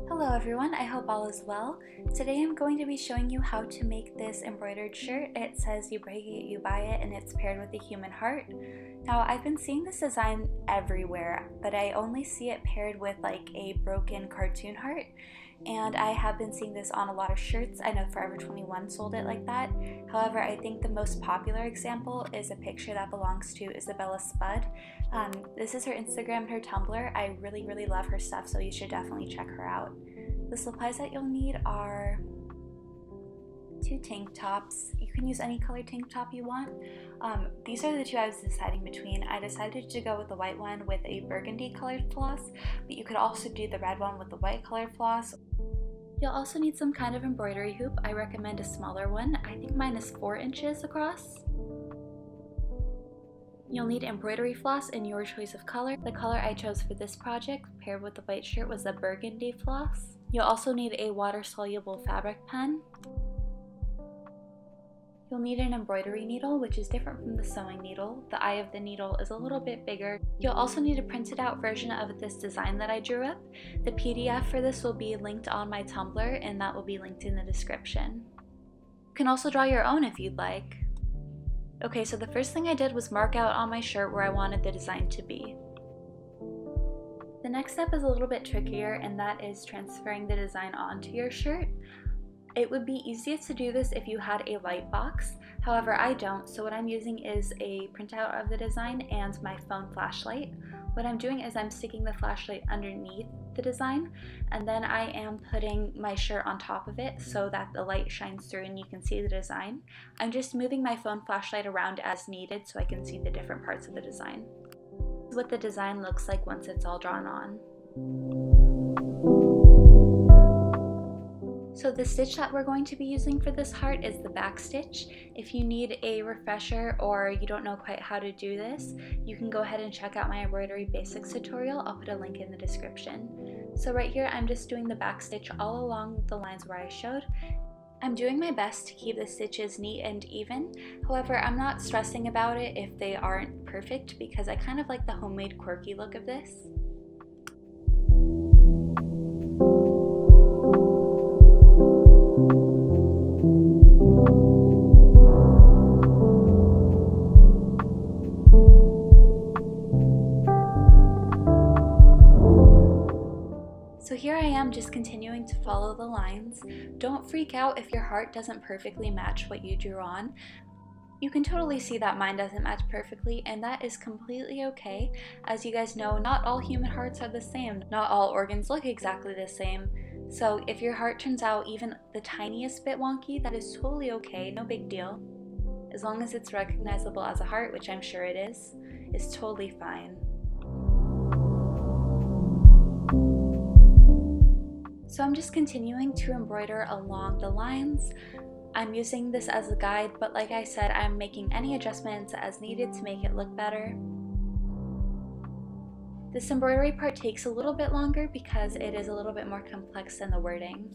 Hello everyone, I hope all is well. Today I'm going to be showing you how to make this embroidered shirt. It says you break it, you buy it, and it's paired with a human heart. Now I've been seeing this design everywhere, but I only see it paired with like a broken cartoon heart. And I have been seeing this on a lot of shirts. I know Forever 21 sold it like that. However, I think the most popular example is a picture that belongs to Isabella Spud. This is her Instagram and her Tumblr. I really love her stuff, so you should definitely check her out. The supplies that you'll need are 2 tank tops. You can use any color tank top you want. These are the two I was deciding between. I decided to go with the white one with a burgundy colored floss, but you could also do the red one with the white colored floss. You'll also need some kind of embroidery hoop. I recommend a smaller one. I think mine is 4 inches across. You'll need embroidery floss in your choice of color. The color I chose for this project paired with the white shirt was the burgundy floss. You'll also need a water-soluble fabric pen. You'll need an embroidery needle, which is different from the sewing needle. The eye of the needle is a little bit bigger. You'll also need a printed out version of this design that I drew up. The PDF for this will be linked on my Tumblr, and that will be linked in the description. You can also draw your own if you'd like. Okay, so the first thing I did was mark out on my shirt where I wanted the design to be. The next step is a little bit trickier, and that is transferring the design onto your shirt. It would be easiest to do this if you had a light box. However, I don't, so what I'm using is a printout of the design and my phone flashlight. What I'm doing is I'm sticking the flashlight underneath the design, and then I am putting my shirt on top of it so that the light shines through and you can see the design. I'm just moving my phone flashlight around as needed so I can see the different parts of the design. This is what the design looks like once it's all drawn on. So the stitch that we're going to be using for this heart is the back stitch. If you need a refresher or you don't know quite how to do this, you can go ahead and check out my embroidery basics tutorial. I'll put a link in the description. So right here I'm just doing the back stitch all along the lines where I showed. I'm doing my best to keep the stitches neat and even. However, I'm not stressing about it if they aren't perfect because I kind of like the homemade quirky look of this. So here I am just continuing to follow the lines. Don't freak out if your heart doesn't perfectly match what you drew on. You can totally see that mine doesn't match perfectly, and that is completely okay. As you guys know, not all human hearts are the same. Not all organs look exactly the same. So if your heart turns out even the tiniest bit wonky, that is totally okay, no big deal. As long as it's recognizable as a heart, which I'm sure it is, it's totally fine. So I'm just continuing to embroider along the lines. I'm using this as a guide, but like I said, I'm making any adjustments as needed to make it look better. This embroidery part takes a little bit longer because it is a little bit more complex than the wording.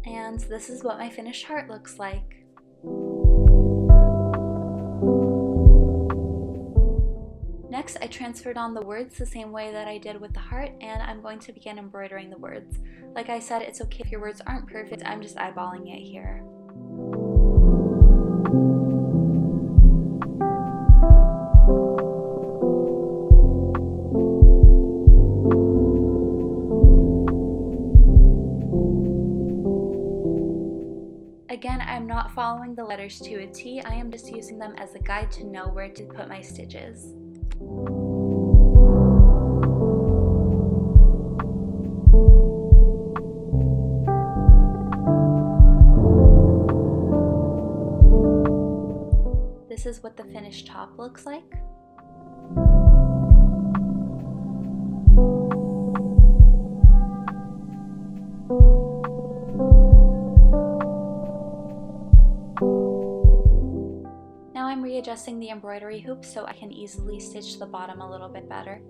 And this is what my finished heart looks like. Next, I transferred on the words the same way that I did with the heart, and I'm going to begin embroidering the words. Like I said, it's okay if your words aren't perfect, I'm just eyeballing it here. Again, I'm not following the letters to a T, I am just using them as a guide to know where to put my stitches. This is what the finished top looks like. readjusting the embroidery hoop so I can easily stitch the bottom a little bit better.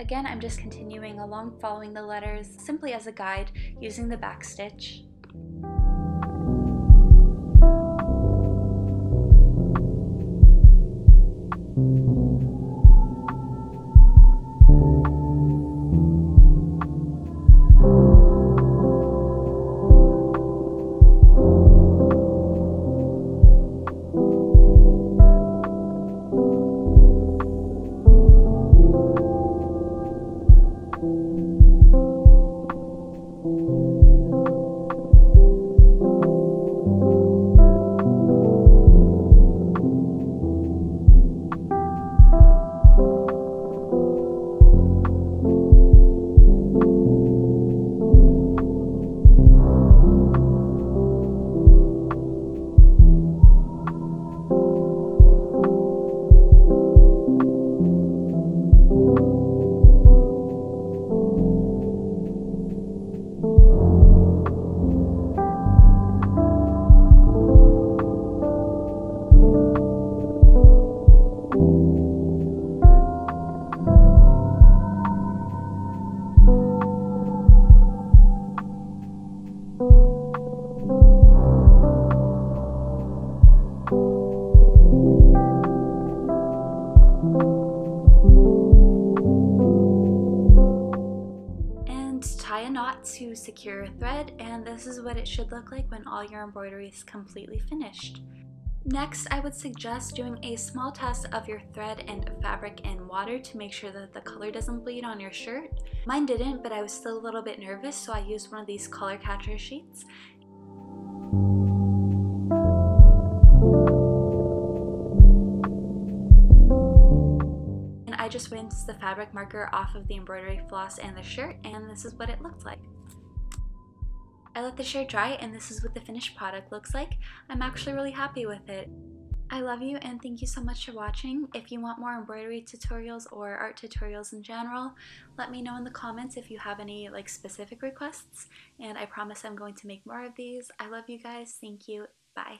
Again, I'm just continuing along following the letters simply as a guide using the back stitch. Tie a knot to secure your thread, and this is what it should look like when all your embroidery is completely finished. Next, I would suggest doing a small test of your thread and fabric in water to make sure that the color doesn't bleed on your shirt. Mine didn't, but I was still a little bit nervous, so I used one of these color catcher sheets. I just rinsed the fabric marker off of the embroidery floss and the shirt, and this is what it looked like. I let the shirt dry, and this is what the finished product looks like. I'm actually really happy with it. I love you, and thank you so much for watching. If you want more embroidery tutorials or art tutorials in general, let me know in the comments if you have any specific requests, and I promise I'm going to make more of these. I love you guys. Thank you. Bye.